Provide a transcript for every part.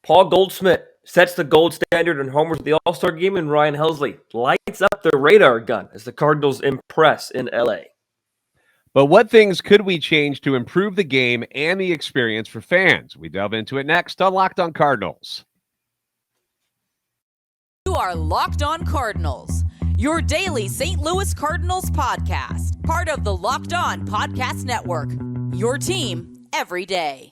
Paul Goldschmidt sets the gold standard in homers at the All-Star game, and Ryan Helsley lights up the radar gun as the Cardinals impress in L.A. But what things could we change to improve the game and the experience for fans? We delve into it next on Locked On Cardinals. You are Locked On Cardinals, your daily St. Louis Cardinals podcast, part of the Locked On Podcast Network, your team every day.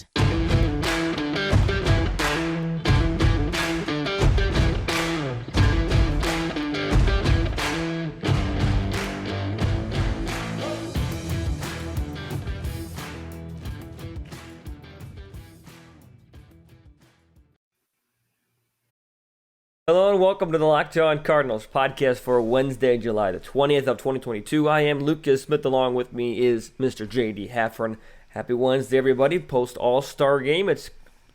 Hello and welcome to the Locked On Cardinals podcast for Wednesday, July the 20th of 2022. I am Lucas Smith. Along with me is Mr. J.D. Haffron. Happy Wednesday, everybody. Post All-Star game.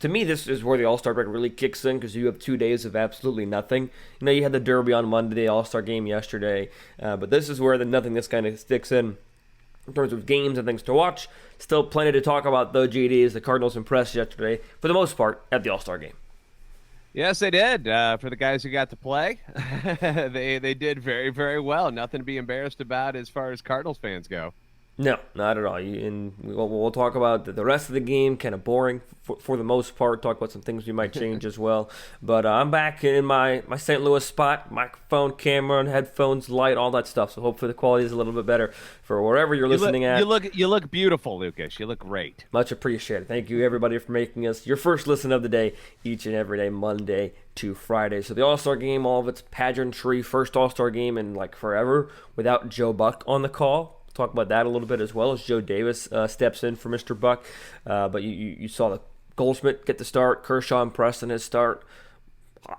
To me, this is where the All-Star break really kicks in because you have 2 days of absolutely nothing. You know, you had the Derby on Monday, the All-Star game yesterday, but this is where the nothingness kind of sticks in terms of games and things to watch. Still plenty to talk about, though, J.D., as the Cardinals impressed yesterday, for the most part, at the All-Star game. Yes, they did. For the guys who got to play, they did very, very well. Nothing to be embarrassed about as far as Cardinals fans go. No, not at all. And we'll talk about the rest of the game, kind of boring for the most part, talk about some things we might change as well. But I'm back in my St. Louis spot, microphone, camera, and headphones, light, all that stuff. So hopefully the quality is a little bit better for wherever you're listening at. You look beautiful, Lucas. You look great. Much appreciated. Thank you, everybody, for making us your first listen of the day, each and every day, Monday to Friday. So the All-Star game, all of its pageantry, first All-Star game in like forever without Joe Buck on the call. Talk about that a little bit as well as Joe Davis steps in for Mr. Buck. But you saw the Goldschmidt get the start, Kershaw and Preston his start.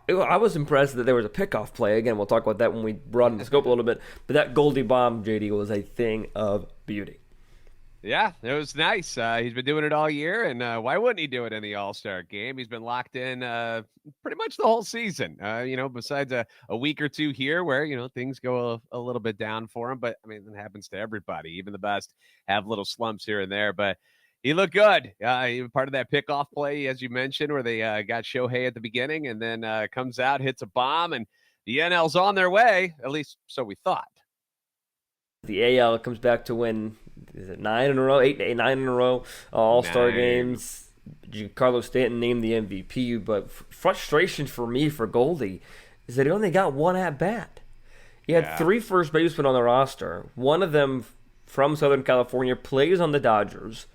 I was impressed that there was a pickoff play. Again, we'll talk about that when we broaden the scope a little bit. But that Goldy bomb, JD, was a thing of beauty. Yeah, it was nice. He's been doing it all year, and why wouldn't he do it in the All-Star game? He's been locked in pretty much the whole season, besides a week or two here where, things go a little bit down for him. But, I mean, it happens to everybody. Even the best have little slumps here and there. But he looked good. Part of that pickoff play, as you mentioned, where they got Shohei at the beginning and then comes out, hits a bomb, and the NL's on their way, at least so we thought. The AL comes back to win, is it 9 in a row, 9 in a row, All-Star games. Giancarlo Stanton named the MVP, but frustration for me for Goldy is that he only got one at-bat. He had 3 first basemen on the roster. One of them from Southern California plays on the Dodgers.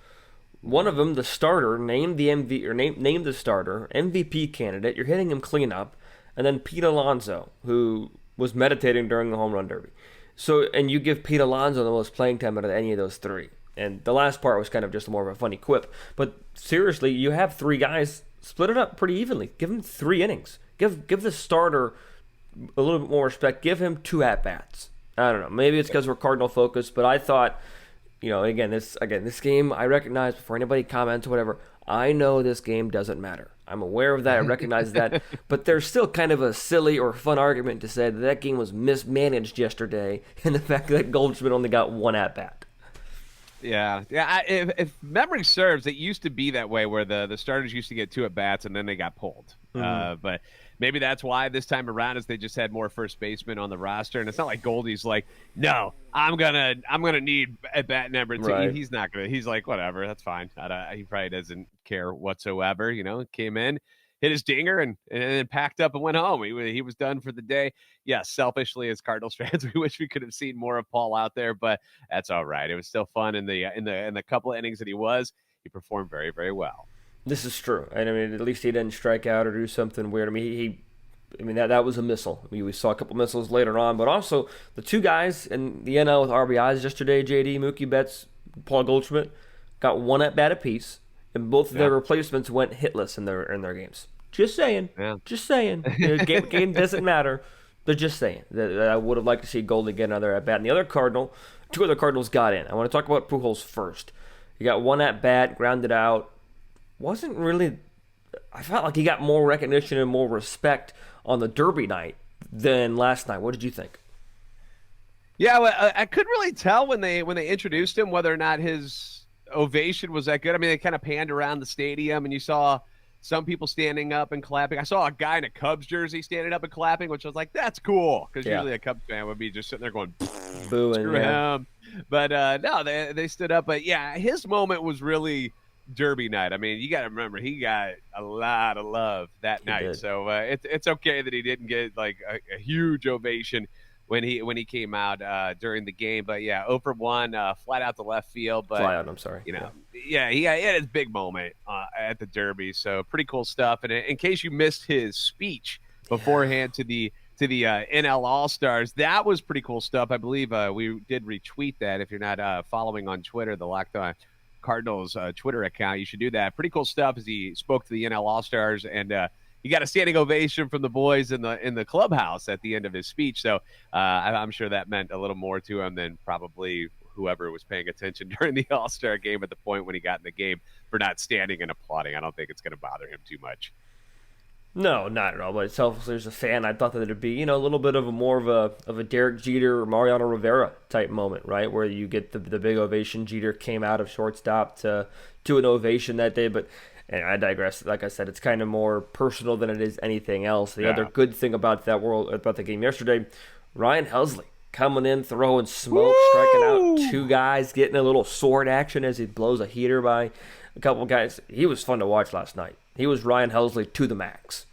One of them, the starter, named the MVP candidate. You're hitting him cleanup. And then Pete Alonso, who was meditating during the home run derby. So, and you give Pete Alonso the most playing time out of any of those 3. And the last part was kind of just more of a funny quip. But seriously, you have 3 guys, split it up pretty evenly. Give him 3 innings. Give the starter a little bit more respect. Give him 2 at-bats. I don't know. Maybe it's because we're Cardinal focused, but I thought, this game, I recognize before anybody comments or whatever, I know this game doesn't matter. I'm aware of that. I recognize that. But there's still kind of a silly or fun argument to say that game was mismanaged yesterday and the fact that Goldschmidt only got 1 at-bat. Yeah. If memory serves, it used to be that way where the starters used to get 2 at-bats and then they got pulled. But maybe that's why this time around is they just had more first basemen on the roster. And it's not like Goldie's like, no, I'm gonna need at-bat number 2. Right. He's not going to. He's like, whatever, that's fine. He probably doesn't care whatsoever. Came in, hit his dinger, and then packed up and went home. He was done for the day. Yeah, selfishly as Cardinals fans, we wish we could have seen more of Paul out there, but that's all right. It was still fun in the couple of innings that he performed very, very well. This is true. And I mean, at least he didn't strike out or do something weird. I mean, that was a missile. I mean, we saw a couple missiles later on, but also the 2 guys in the NL with RBIs yesterday, JD, Mookie Betts, Paul Goldschmidt, got 1 at-bat apiece, and both of their replacements went hitless in their games. Just saying. Yeah. Just saying. Game doesn't matter. But just saying. I would have liked to see Goldy get another at-bat. And the other 2 other Cardinals got in. I want to talk about Pujols first. He got 1 at-bat, grounded out. Wasn't really, I felt like he got more recognition and more respect on the Derby night than last night. What did you think? Yeah, well, I couldn't really tell when they introduced him whether or not his ovation was that good. I mean, they kind of panned around the stadium, and you saw some people standing up and clapping. I saw a guy in a Cubs jersey standing up and clapping, which I was like, that's cool. Because usually a Cubs fan would be just sitting there going, booing, screw him. But no, they stood up. But yeah, his moment was really Derby night. I mean, you got to remember, he got a lot of love that night. Did. So it's okay that he didn't get like a huge ovation when he came out during the game. But yeah, 0 for 1, flat out to left field. But fly out, I'm sorry. You know, he had his big moment at the Derby. So pretty cool stuff. And in case you missed his speech beforehand to the NL All-Stars, that was pretty cool stuff. I believe we did retweet that. If you're not following on Twitter, the Locked On Cardinals Twitter account, you should do that. Pretty cool stuff as he spoke to the NL All-Stars, and he got a standing ovation from the boys in the clubhouse at the end of his speech. So I'm sure that meant a little more to him than probably whoever was paying attention during the All-Star game at the point when he got in the game for not standing and applauding. I don't think it's going to bother him too much. No, not at all. But selfishly, as a fan, I thought that it'd be, a little bit of a Derek Jeter or Mariano Rivera type moment, right, where you get the big ovation. Jeter came out of shortstop to an ovation that day, but. And I digress. Like I said, it's kind of more personal than it is anything else. The other good thing about the game yesterday, Ryan Helsley coming in, throwing smoke, striking out 2 guys, getting a little sword action as he blows a heater by a couple of guys. He was fun to watch last night. He was Ryan Helsley to the max.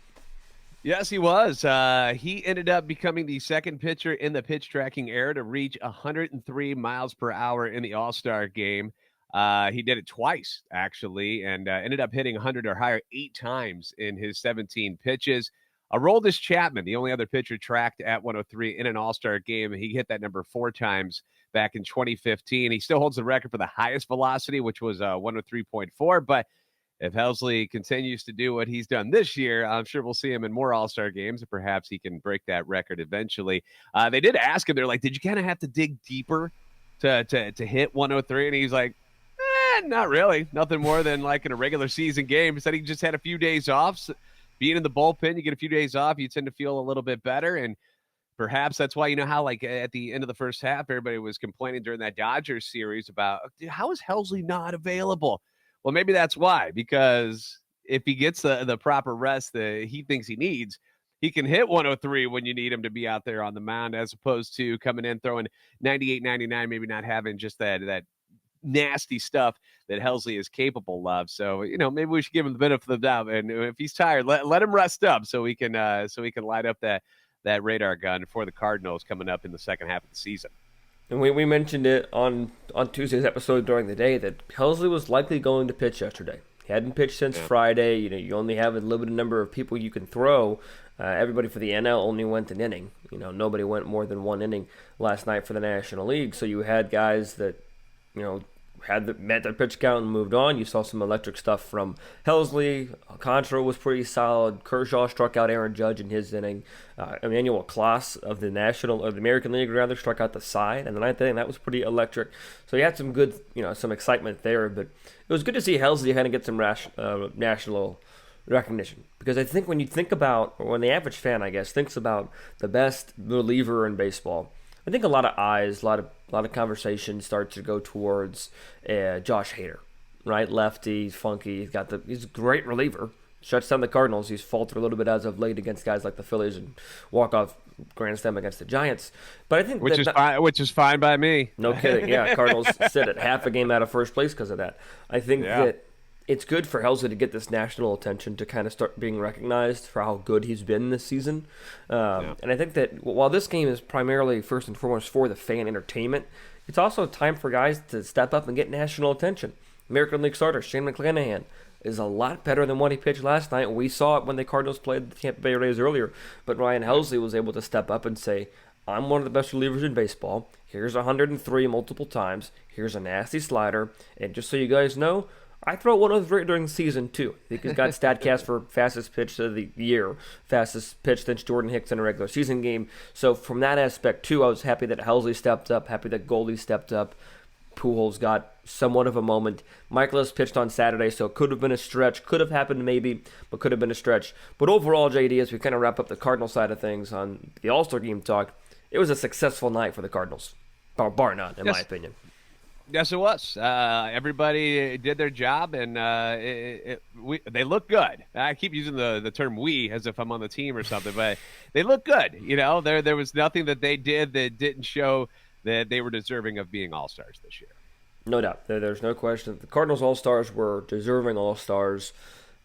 Yes, he was. He ended up becoming the second pitcher in the pitch tracking era to reach 103 miles per hour in the All-Star game. He did it twice, actually, and ended up hitting 100 or higher 8 times in his 17 pitches. Aroldis Chapman, the only other pitcher tracked at 103 in an All-Star game, he hit that number 4 times back in 2015. He still holds the record for the highest velocity, which was 103.4, but if Helsley continues to do what he's done this year, I'm sure we'll see him in more All-Star games, and perhaps he can break that record eventually. They did ask him, they're like, did you kind of have to dig deeper to hit 103? And he's like, not really. Nothing more than like in a regular season game. He said he just had a few days off. So being in the bullpen, you get a few days off, you tend to feel a little bit better. And perhaps that's why, how like at the end of the first half, everybody was complaining during that Dodgers series about, how is Helsley not available? Well, maybe that's why, because if he gets the proper rest that he thinks he needs, he can hit 103 when you need him to be out there on the mound, as opposed to coming in throwing 98, 99, maybe not having just that nasty stuff that Helsley is capable of. So, maybe we should give him the benefit of the doubt. And if he's tired, let him rest up so we can light up that radar gun for the Cardinals coming up in the second half of the season. And we mentioned it on Tuesday's episode during the day that Helsley was likely going to pitch yesterday. He hadn't pitched since Friday. You only have a limited number of people you can throw. Everybody for the NL only went an inning. Nobody went more than 1 inning last night for the National League. So you had guys that, met their pitch count and moved on. You saw some electric stuff from Helsley. Contra was pretty solid. Kershaw struck out Aaron Judge in his inning. Emmanuel Class of the American League struck out the side in the 9th inning. That was pretty electric. So you had some good, some excitement there. But it was good to see Helsley kind of get some national recognition, because I think when you think about, or when the average fan, I guess, thinks about the best reliever in baseball, I think a lot of eyes, a lot of conversation starts to go towards Josh Hader, right? Lefty, funky. He's a great reliever. Shuts down the Cardinals. He's faltered a little bit as of late against guys like the Phillies and walk-off grand slam against the Giants. But I think which is fine by me. No kidding. Yeah, Cardinals sit at half a game out of first place because of that. I think that it's good for Helsley to get this national attention, to kind of start being recognized for how good he's been this season. And I think that while this game is primarily, first and foremost, for the fan entertainment, it's also time for guys to step up and get national attention. American League starter Shane McClanahan is a lot better than what he pitched last night. We saw it when the Cardinals played the Tampa Bay Rays earlier. But Ryan Helsley was able to step up and say, I'm one of the best relievers in baseball. Here's 103 multiple times. Here's a nasty slider. And just so you guys know, I throw 103 during the season, too. I think he's got StatCast for fastest pitch of the year, fastest pitch than Jordan Hicks in a regular season game. So from that aspect, too, I was happy that Helsley stepped up, happy that Goldy stepped up. Pujols got somewhat of a moment. Michaelis pitched on Saturday, so it could have been a stretch. Could have happened maybe, but could have been a stretch. But overall, JD, as we kind of wrap up the Cardinal side of things on the All-Star game talk, it was a successful night for the Cardinals, bar none, in my opinion. Yes, it was. Everybody did their job, and they look good. I keep using the term "we" as if I'm on the team or something, but they look good. There was nothing that they did that didn't show that they were deserving of being all-stars this year. No doubt. There's no question. The Cardinals All-Stars were deserving All-Stars.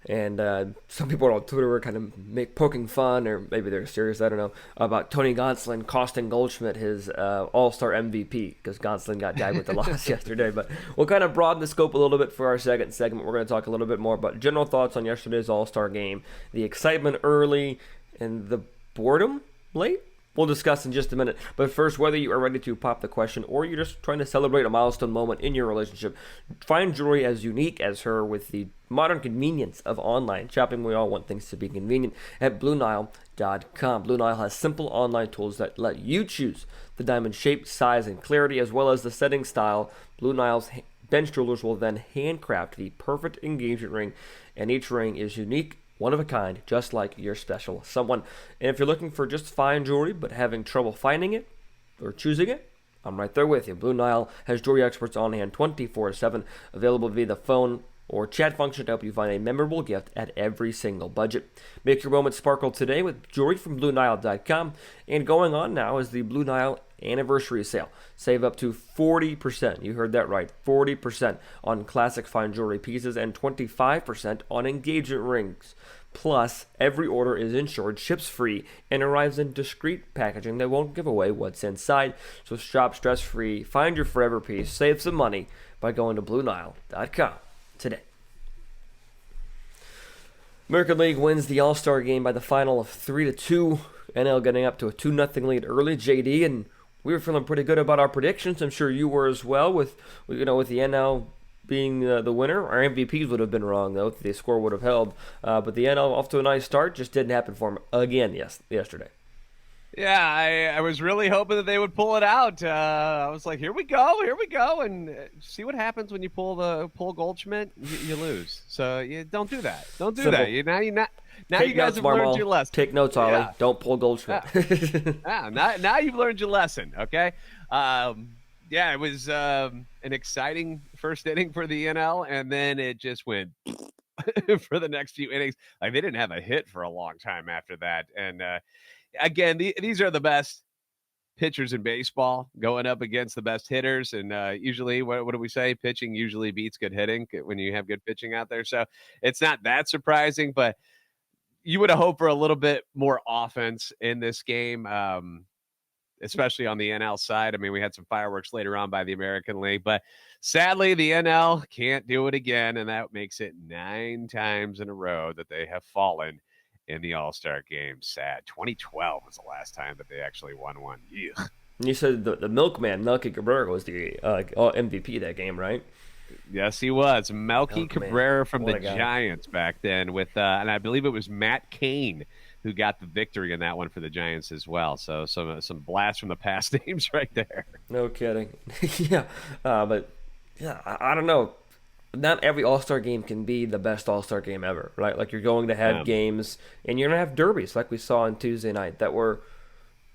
And some people on Twitter were kind of poking fun, or maybe they're serious, I don't know, about Tony Gonsolin costing Goldschmidt his All-Star MVP because Gonsolin got tagged with the loss yesterday. But we'll kind of broaden the scope a little bit for our second segment. We're going to talk a little bit more about general thoughts on yesterday's All-Star game, the excitement early, and the boredom late. We'll discuss in just a minute. But first, whether you are ready to pop the question or you're just trying to celebrate a milestone moment in your relationship, find jewelry as unique as her with the modern convenience of online shopping. We all want things to be convenient at BlueNile.com. Blue Nile has simple online tools that let you choose the diamond shape, size, and clarity, as well as the setting style. Blue Nile's bench jewelers will then handcraft the perfect engagement ring, and each ring is unique, one of a kind, just like your special someone. And if you're looking for just fine jewelry but having trouble finding it or choosing it, I'm right there with you. Blue Nile has jewelry experts on hand 24/7, available via the phone or chat function to help you find a memorable gift at every single budget. Make your moment sparkle today with jewelry from BlueNile.com. And going on now is the Blue Nile anniversary sale. Save up to 40%. You heard that right. 40% on classic fine jewelry pieces and 25% on engagement rings. Plus, every order is insured, ships free, and arrives in discreet packaging that won't give away what's inside. So shop stress-free, find your forever piece, save some money by going to BlueNile.com today. American League wins the All-Star game by the final of 3-2. NL getting up to a 2-0 lead early. JD, and we were feeling pretty good about our predictions. I'm sure you were as well, with the NL being the winner. Our MVPs would have been wrong, though. The score would have held. But the NL off to a nice start. Just didn't happen for them again yesterday. Yeah, I was really hoping that they would pull it out. I was like, here we go, and see what happens when you pull Goldschmidt. You lose. So you don't do that. Don't do Simple. that. Now you guys have learned your lesson. Take notes, Ollie. Yeah. Don't pull Goldschmidt. Now you've learned your lesson. Okay. It was an exciting first inning for the NL, and then it just went for the next few innings. Like, they didn't have a hit for a long time after that, and again, these are the best pitchers in baseball going up against the best hitters. And usually, what do we say? Pitching usually beats good hitting when you have good pitching out there. So it's not that surprising, but you would have hoped for a little bit more offense in this game, especially on the NL side. I mean, we had some fireworks later on by the American League, but sadly, the NL can't do it again. And that makes it 9 times in a row that they have fallen in the All-Star game. Sad. 2012 was the last time that they actually won one. Ugh. You said the milkman, Melky Cabrera, was the MVP that game, right? Yes, he was. Melky Cabrera from the Giants back then with, and I believe it was Matt Cain who got the victory in that one for the Giants as well. So some blast from the past names right there. No kidding. Yeah. But yeah, I don't know. Not every All-Star game can be the best All-Star game ever, right? Like, you're going to have games, and you're going to have derbies like we saw on Tuesday night that were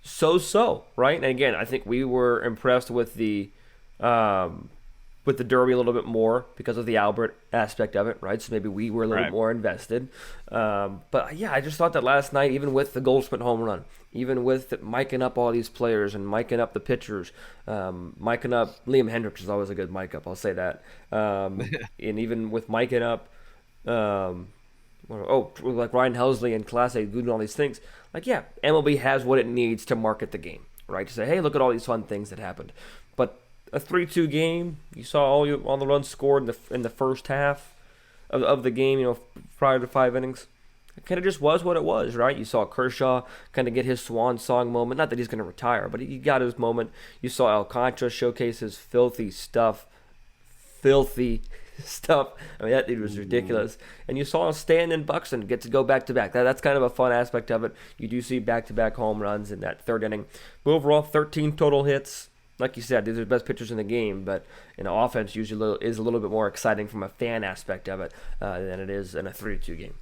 so-so, right? And again, I think we were impressed with the derby a little bit more because of the Albert aspect of it, right? So maybe we were a little bit more invested. But yeah, I just thought that last night, even with the Goldschmidt home run, even with miking up all these players and miking up the pitchers, miking up Liam Hendricks is always a good mic up, I'll say that. And even with miking up, like Ryan Helsley and Class A doing all these things, like, yeah, MLB has what it needs to market the game, right? To say, hey, look at all these fun things that happened. But a 3-2 game, you saw all the runs scored in the first half of the game, prior to 5 innings. It kind of just was what it was, right? You saw Kershaw kind of get his swan song moment. Not that he's going to retire, but he got his moment. You saw Alcantara showcase his filthy stuff. I mean, that dude was ridiculous. And you saw Stanton and Buxton get to go back-to-back. That's kind of a fun aspect of it. You do see back-to-back home runs in that third inning. But overall, 13 total hits. Like you said, these are the best pitchers in the game, but offense usually is a little bit more exciting from a fan aspect of it than it is in a 3-2 game.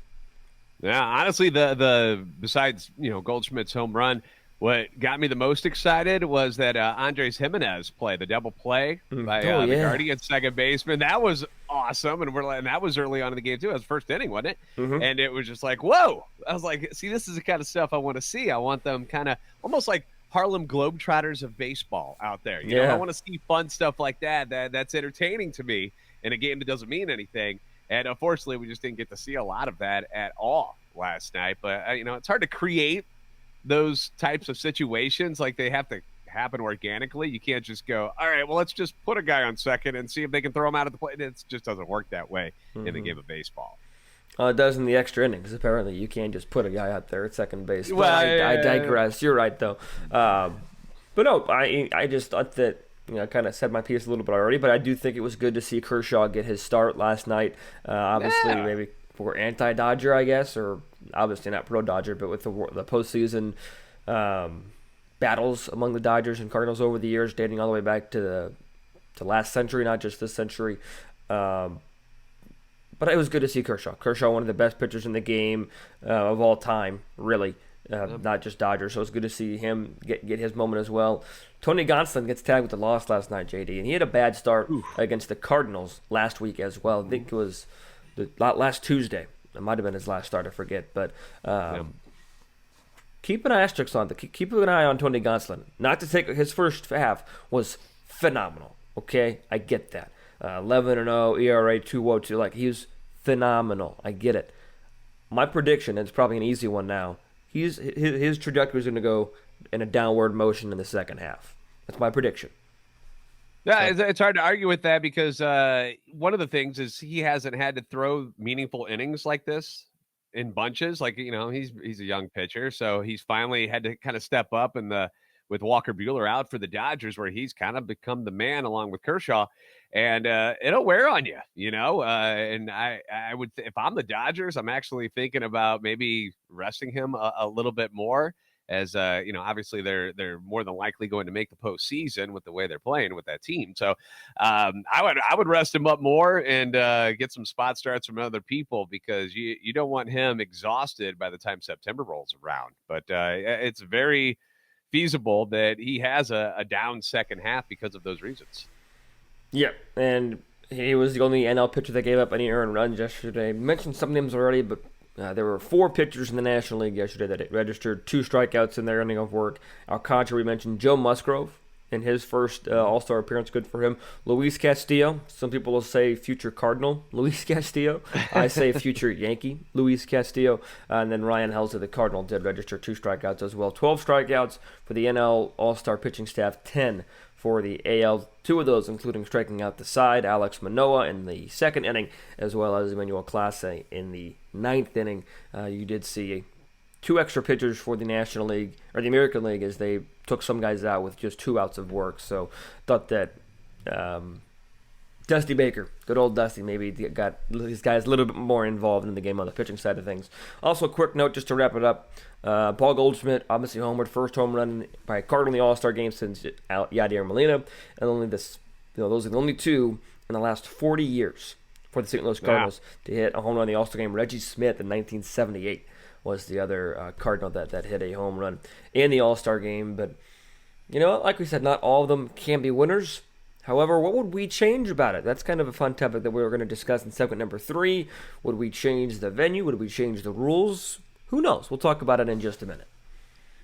Yeah, honestly, the besides Goldschmidt's home run, What got me the most excited was that Andres Jimenez play, the double play by the Guardian second baseman. That was awesome, and that was early on in the game too. It was first inning, wasn't it? Mm-hmm. And it was just like, whoa! I was like, see, this is the kind of stuff I want to see. I want them kind of almost like Harlem Globetrotters of baseball out there. You know, I want to see fun stuff like that. That's entertaining to me in a game that doesn't mean anything. And unfortunately, we just didn't get to see a lot of that at all last night. But it's hard to create those types of situations. Like, they have to happen organically. You can't just go, all right, well, let's just put a guy on second and see if they can throw him out of the plate. It just doesn't work that way in the game of baseball. It does in the extra innings. Apparently, you can't just put a guy out there at second base. Well, I digress. You're right, though. But no, I just thought that, I kind of said my piece a little bit already, but I do think it was good to see Kershaw get his start last night. Obviously, maybe for anti-Dodger, I guess, or obviously not pro-Dodger, but with the postseason battles among the Dodgers and Cardinals over the years, dating all the way back to last century, not just this century. But it was good to see Kershaw. Kershaw, one of the best pitchers in the game of all time, really, not just Dodgers. So it's good to see him get his moment as well. Tony Gonsolin gets tagged with the loss last night, JD, and he had a bad start against the Cardinals last week as well. I think it was last Tuesday. It might have been his last start, I forget. But keep an asterisk on keep an eye on Tony Gonsolin. Not to take his first half was phenomenal. Okay, I get that. 11-0 ERA, 2.02. Like, he was phenomenal. I get it. My prediction, and it's probably an easy one now, his trajectory is going to go in a downward motion in the second half. That's my prediction. Yeah, it's hard to argue with that because one of the things is he hasn't had to throw meaningful innings like this in bunches. Like, he's a young pitcher, so he's finally had to kind of step up with Walker Buehler out for the Dodgers, where he's kind of become the man along with Kershaw. And it'll wear on you, and I would, if I'm the Dodgers, I'm actually thinking about maybe resting him a little bit more, as obviously they're more than likely going to make the postseason with the way they're playing with that team. So I would rest him up more and get some spot starts from other people, because you don't want him exhausted by the time September rolls around. But it's very feasible that he has a down second half because of those reasons. Yeah, and he was the only NL pitcher that gave up any earned runs yesterday. I mentioned some names already, but there were 4 pitchers in the National League yesterday that registered 2 strikeouts in their inning of work. Alcantara, we mentioned Joe Musgrove in his first All-Star appearance. Good for him. Luis Castillo. Some people will say future Cardinal Luis Castillo. I say future Yankee Luis Castillo. And then Ryan Helsley, the Cardinal, did register 2 strikeouts as well. 12 strikeouts for the NL All-Star pitching staff, 10 for the AL. 2 of those including striking out the side, Alex Manoah in the second inning, as well as Emmanuel Clase in the 9th inning. You did see 2 extra pitchers for the National League, or the American League, as they took some guys out with just 2 outs of work. So thought that Dusty Baker, good old Dusty, maybe got these guys a little bit more involved in the game on the pitching side of things. Also, a quick note just to wrap it up. Paul Goldschmidt, obviously homered, first home run by a Cardinal in the All-Star game since Yadier Molina, and those are the only 2 in the last 40 years for the St. Louis Cardinals to hit a home run in the All-Star game. Reggie Smith in 1978 was the other Cardinal that hit a home run in the All-Star game. But, like we said, not all of them can be winners. However, what would we change about it? That's kind of a fun topic that we're going to discuss in segment number 3. Would we change the venue? Would we change the rules? Who knows? We'll talk about it in just a minute.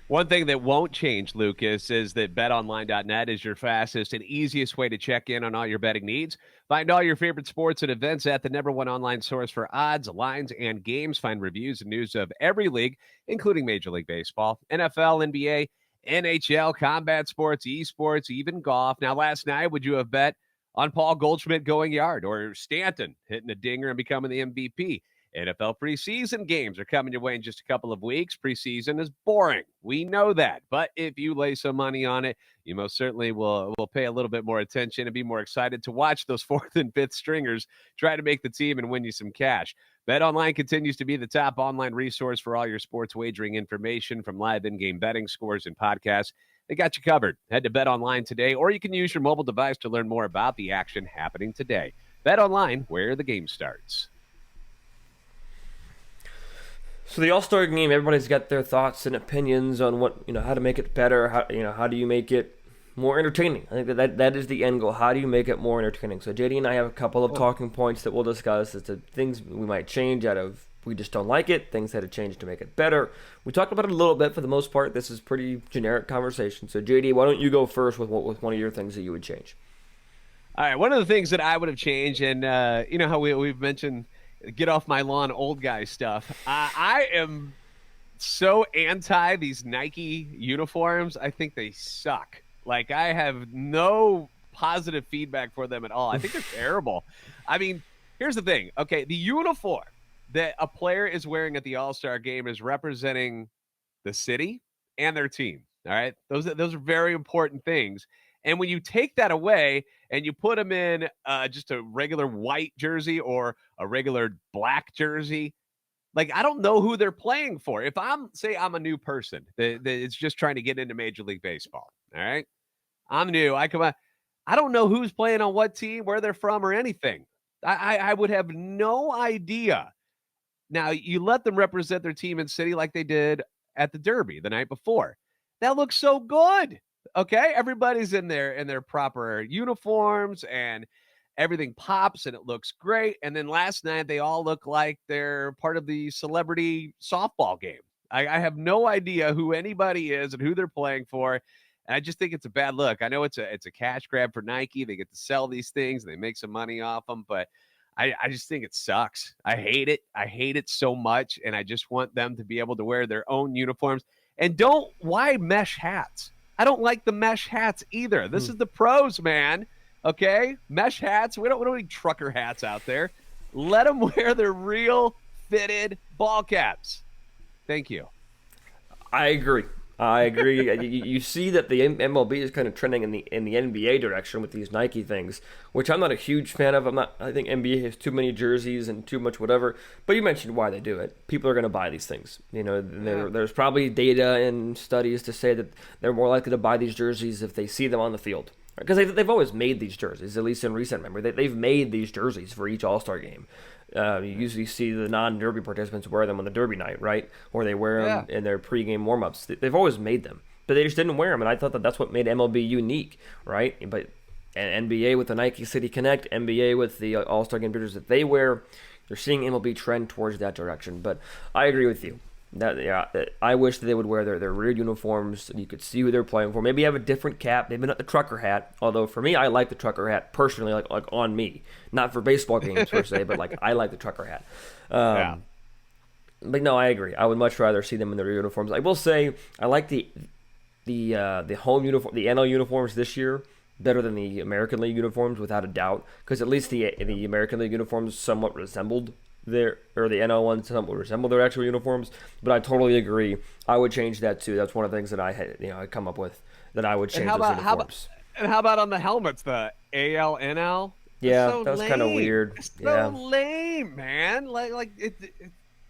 One thing that won't change, Lucas, is that betonline.net is your fastest and easiest way to check in on all your betting needs. Find all your favorite sports and events at the #1 online source for odds, lines, and games. Find reviews and news of every league, including Major League Baseball, NFL, NBA, NHL, combat sports, esports, even golf. Now, last night, would you have bet on Paul Goldschmidt going yard, or Stanton hitting a dinger and becoming the MVP? NFL preseason games are coming your way in just a couple of weeks. Preseason is boring. We know that. But if you lay some money on it, you most certainly will pay a little bit more attention and be more excited to watch those 4th and 5th stringers try to make the team and win you some cash. BetOnline continues to be the top online resource for all your sports wagering information, from live in-game betting, scores, and podcasts. They got you covered. Head to BetOnline today, or you can use your mobile device to learn more about the action happening today. BetOnline, where the game starts. So the All-Star game, everybody's got their thoughts and opinions on what, how to make it better. How do you make it more entertaining? I think that is the end goal. How do you make it more entertaining? So JD and I have a couple of talking points that we'll discuss as to things we might change out of we just don't like it, things that have changed to make it better. We talked about it a little bit for the most part. This is pretty generic conversation. So JD, why don't you go first with one of your things that you would change? All right, one of the things that I would have changed, and you know how we've mentioned get off my lawn old guy stuff. I am so anti these Nike uniforms. I think they suck. Like, I have no positive feedback for them at all. I think they're terrible. I mean, here's the thing. Okay, the uniform that a player is wearing at the All-Star game is representing the city and their team. All right, those are very important things. And when you take that away and you put them in just a regular white jersey or a regular black jersey, like, I don't know who they're playing for. If I'm a new person that is just trying to get into Major League Baseball, all right, I'm new. I don't know who's playing on what team, where they're from, or anything. I would have no idea. Now, you let them represent their team and city like they did at the Derby the night before. That looks so good. Okay, everybody's in their proper uniforms and everything pops and it looks great. And then last night they all look like they're part of the celebrity softball game. I have no idea who anybody is and who they're playing for. And I just think it's a bad look. I know it's a cash grab for Nike. They get to sell these things and they make some money off them, but I just think it sucks. I hate it. I hate it so much. And I just want them to be able to wear their own uniforms. And why mesh hats? I don't like the mesh hats either. This is the pros, man. Okay? Mesh hats. We don't need trucker hats out there. Let them wear their real fitted ball caps. Thank you. I agree. You see that the MLB is kind of trending in the NBA direction with these Nike things, which I'm not a huge fan of. I think NBA has too many jerseys and too much whatever. But you mentioned why they do it. People are going to buy these things. There's probably data and studies to say that they're more likely to buy these jerseys if they see them on the field. Because they've always made these jerseys, at least in recent memory. They've made these jerseys for each All-Star game. You usually see the non-Derby participants wear them on the Derby night, right? Or they wear them in their pregame warm-ups. They've always made them, but they just didn't wear them, and I thought that's what made MLB unique, right? But NBA with the Nike City Connect, NBA with the All-Star game jerseys that they wear, they're seeing MLB trend towards that direction. But I agree with you. I wish that they would wear their real uniforms so you could see who they're playing for. Maybe have a different cap, maybe not the trucker hat. Although for me, I like the trucker hat personally, like on me, not for baseball games per se, but like I like the trucker hat. But no, I agree. I would much rather see them in their uniforms. I will say I like the home uniform, the NL uniforms this year better than the American League uniforms, without a doubt, because at least the American League uniforms somewhat resembled the NL ones somewhat resemble their actual uniforms. But I totally agree. I would change that too. That's one of the things that I had, I come up with that I would change those uniforms. How about on the helmets, the AL, NL? Yeah, so that was kind of weird. It's so lame, man. Like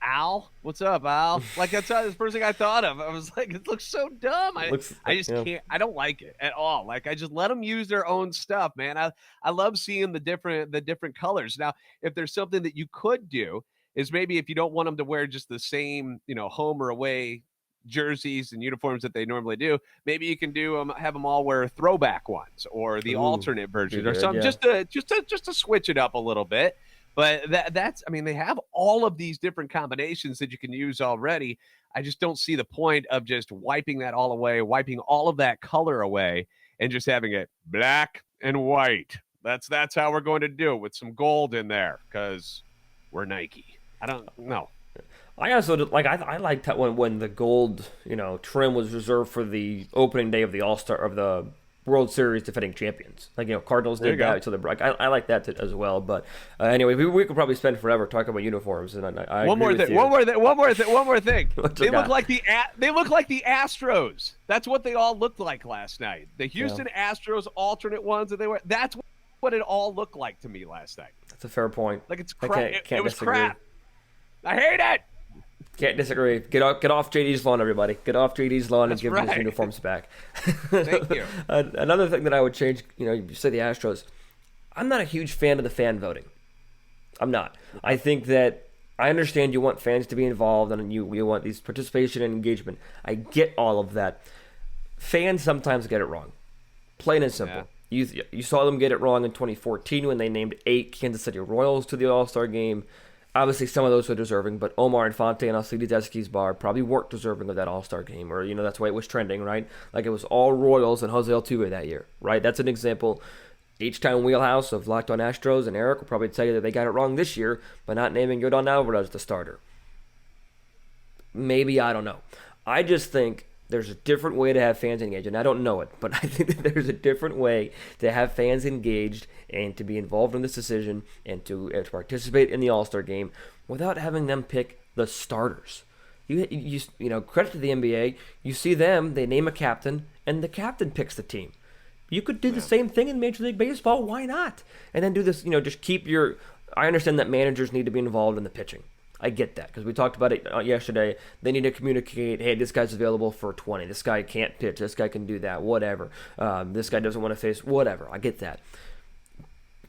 Al, what's up, Al? Like, that's the first thing I thought of. I was like, it looks so dumb. I just can't. I don't like it at all. Like, I just let them use their own stuff, man. I love seeing the different colors. Now, if there's something that you could do, is maybe if you don't want them to wear just the same, home or away jerseys and uniforms that they normally do, maybe you can have them all wear throwback ones or the alternate version or something, just to switch it up a little bit. But they have all of these different combinations that you can use already. I just don't see the point of just wiping that all away, wiping all of that color away, and just having it black and white. That's how we're going to do it, with some gold in there, because we're Nike. I don't know. I also I liked that when the gold trim was reserved for the opening day of the All-Star of the World Series defending champions. Cardinals did that. So I like that as well. But anyway, we could probably spend forever talking about uniforms. And I one more thing. One more thing. They look like the Astros. That's what they all looked like last night. The Houston Astros alternate ones that they were. That's what it all looked like to me last night. That's a fair point. Like, it's crap. It was crap. I hate it. Can't disagree. Get off JD's lawn, everybody. Get off JD's lawn and give him his uniforms back. Thank you. Another thing that I would change, you said the Astros. I'm not a huge fan of the fan voting. I'm not. I think that I understand you want fans to be involved and you want these participation and engagement. I get all of that. Fans sometimes get it wrong. Plain and simple. Yeah. You saw them get it wrong in 2014 when they named 8 Kansas City Royals to the All-Star game. Obviously, some of those were deserving, but Omar Infante and Alcides Escobar probably weren't deserving of that All-Star game, or that's the way it was trending, right? Like it was all Royals and Jose Altuve that year, right? That's an example. H-Town Wheelhouse of Locked On Astros and Eric will probably tell you that they got it wrong this year by not naming Yordan Alvarez the starter. Maybe, I don't know. I just think there's a different way to have fans engaged, and I don't know it, but I think that there's a different way to have fans engaged and to be involved in this decision and to participate in the All-Star game without having them pick the starters. You know, credit to the NBA. You see them, they name a captain, and the captain picks the team. You could do the same thing in Major League Baseball. Why not? And then do this, just keep your... I understand that managers need to be involved in the pitching. I get that, because we talked about it yesterday. They need to communicate, hey, this guy's available for 20. This guy can't pitch. This guy can do that, whatever. This guy doesn't want to face, whatever. I get that.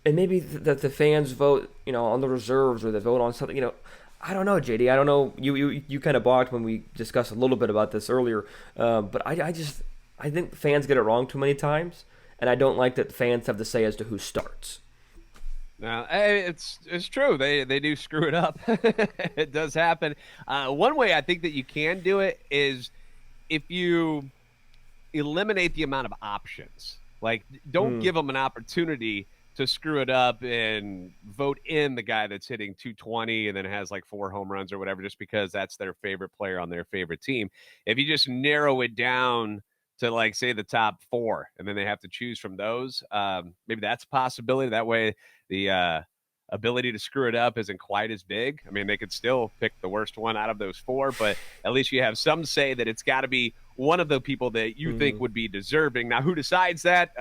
And maybe that the fans vote, on the reserves, or they vote on something, I don't know, JD. I don't know. You kind of balked when we discussed a little bit about this earlier. But I think fans get it wrong too many times, and I don't like that fans have the say as to who starts. No, it's true. They do screw it up. It does happen. One way I think that you can do it is if you eliminate the amount of options. Like, don't give them an opportunity to screw it up and vote in the guy that's hitting 220 and then has like 4 home runs or whatever, just because that's their favorite player on their favorite team. If you just narrow it down to, like, say, the top 4, and then they have to choose from those, maybe that's a possibility. That way the ability to screw it up isn't quite as big. I mean, they could still pick the worst one out of those 4, but at least you have some say that it's got to be one of the people that you think would be deserving. Now, who decides that?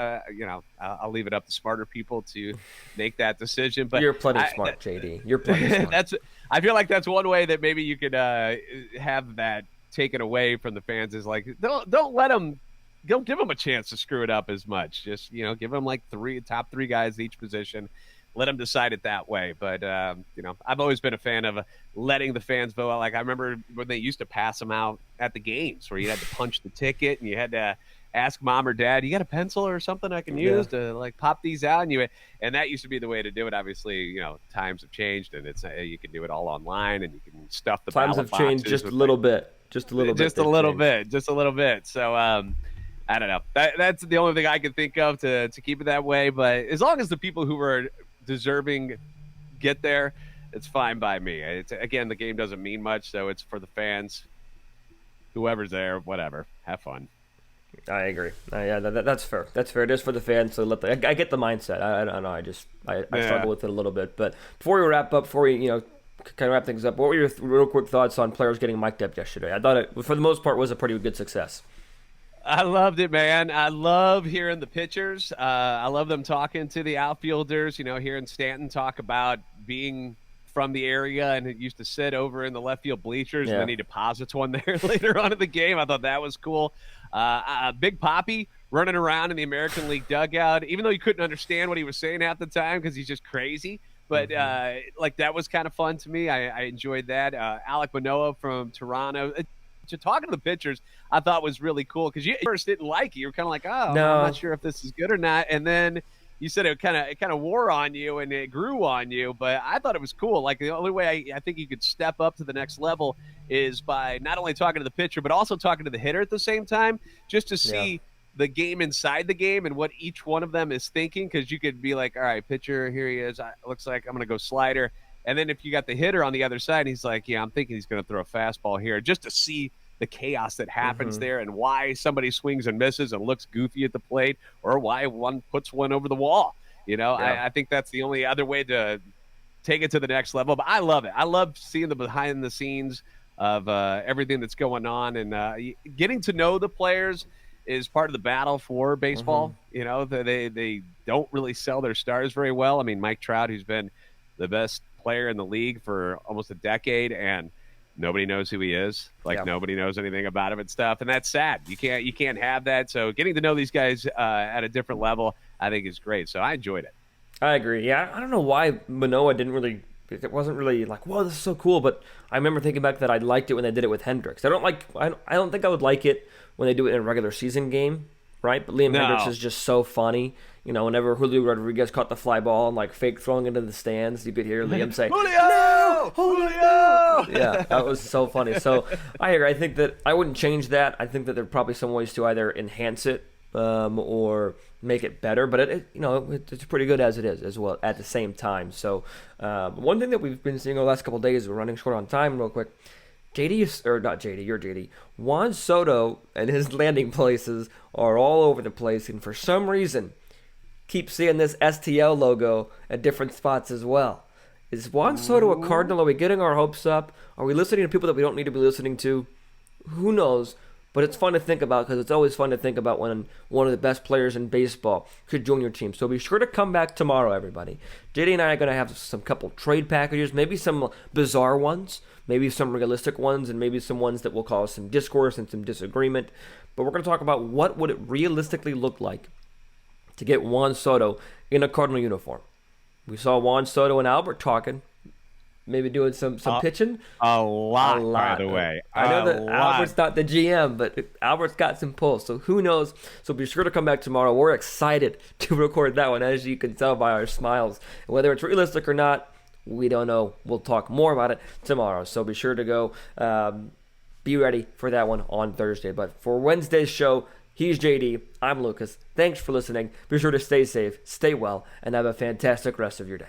I'll leave it up to smarter people to make that decision. But you're plenty smart, JD. You're plenty smart. I feel like that's one way that maybe you could have that taken away from the fans, is like, don't let them. Don't give them a chance to screw it up as much. Just, give them like top 3 guys at each position. Let them decide it that way. But, I've always been a fan of letting the fans vote. Like, I remember when they used to pass them out at the games, where you had to punch the ticket and you had to ask mom or dad, you got a pencil or something I can use to, like, pop these out? And that used to be the way to do it. Obviously, times have changed, and it's you can do it all online, and you can stuff the times have changed just a little bit. Just a little bit. So, I don't know. That's the only thing I can think of to keep it that way. But as long as the people who are deserving get there, it's fine by me. Again, the game doesn't mean much, so it's for the fans. Whoever's there, whatever. Have fun. I agree. That's fair. That's fair. It is for the fans. So I get the mindset. I don't know. I struggle with it a little bit. But before we wrap up, kind of wrap things up, what were your real quick thoughts on players getting mic'd up yesterday? I thought it, for the most part, was a pretty good success. I loved it, man. I love hearing the pitchers. I love them talking to the outfielders, hearing Stanton talk about being from the area and it used to sit over in the left field bleachers, and then he deposits one there later on in the game. I thought that was cool. Big Papi running around in the American League dugout, even though you couldn't understand what he was saying half the time because he's just crazy. But that was kind of fun to me. I enjoyed that. Alek Manoah from Toronto. Talking to the pitchers, I thought was really cool, because you first didn't like it. You were kind of like, I'm not sure if this is good or not. And then you said it kind of wore on you and it grew on you. But I thought it was cool. Like, the only way I think you could step up to the next level is by not only talking to the pitcher, but also talking to the hitter at the same time, just to see the game inside the game and what each one of them is thinking. Because you could be like, all right, pitcher, here he is. Looks like I'm going to go slider. And then if you got the hitter on the other side, he's like, I'm thinking he's going to throw a fastball here, just to see the chaos that happens there and why somebody swings and misses and looks goofy at the plate, or why one puts one over the wall. I think that's the only other way to take it to the next level. But I love it. I love seeing the behind the scenes of everything that's going on, and getting to know the players is part of the battle for baseball. They don't really sell their stars very well. I mean, Mike Trout, who's been the best player in the league for almost a decade, and nobody knows who he is. Nobody knows anything about him and stuff, and that's sad. You can't have that. So getting to know these guys at a different level, I think, is great. So I enjoyed it. I agree. Yeah, I don't know why Manoah didn't really It wasn't really like, whoa, this is so cool. But I remember thinking back that I liked it when they did it with Hendricks. I don't think I would like it when they do it in a regular season game, right? But Liam Hendricks is just so funny. Whenever Julio Rodriguez caught the fly ball and like fake throwing into the stands, you could hear Liam say, Julio! No! Julio! Yeah, that was so funny. So I think that I wouldn't change that. I think that there are probably some ways to either enhance it or make it better, but it's pretty good as it is as well at the same time. So one thing that we've been seeing over the last couple of days, we're running short on time real quick. Juan Soto and his landing places are all over the place, and for some reason, keep seeing this STL logo at different spots as well. Is Juan Soto a Cardinal? Are we getting our hopes up? Are we listening to people that we don't need to be listening to? Who knows? But it's fun to think about, because it's always fun to think about when one of the best players in baseball could join your team. So be sure to come back tomorrow, everybody. JD and I are going to have some couple trade packages, maybe some bizarre ones, maybe some realistic ones, and maybe some ones that will cause some discourse and some disagreement. But we're going to talk about what would it realistically look like to get Juan Soto in a Cardinal uniform. We saw Juan Soto and Albert talking, maybe doing some pitching. A lot, by the way. I know that Albert's not the GM, but Albert's got some pull, so who knows? So be sure to come back tomorrow. We're excited to record that one, as you can tell by our smiles. Whether it's realistic or not, we don't know. We'll talk more about it tomorrow, so be sure to go be ready for that one on Thursday. But for Wednesday's show, he's JD. I'm Lucas. Thanks for listening. Be sure to stay safe, stay well, and have a fantastic rest of your day.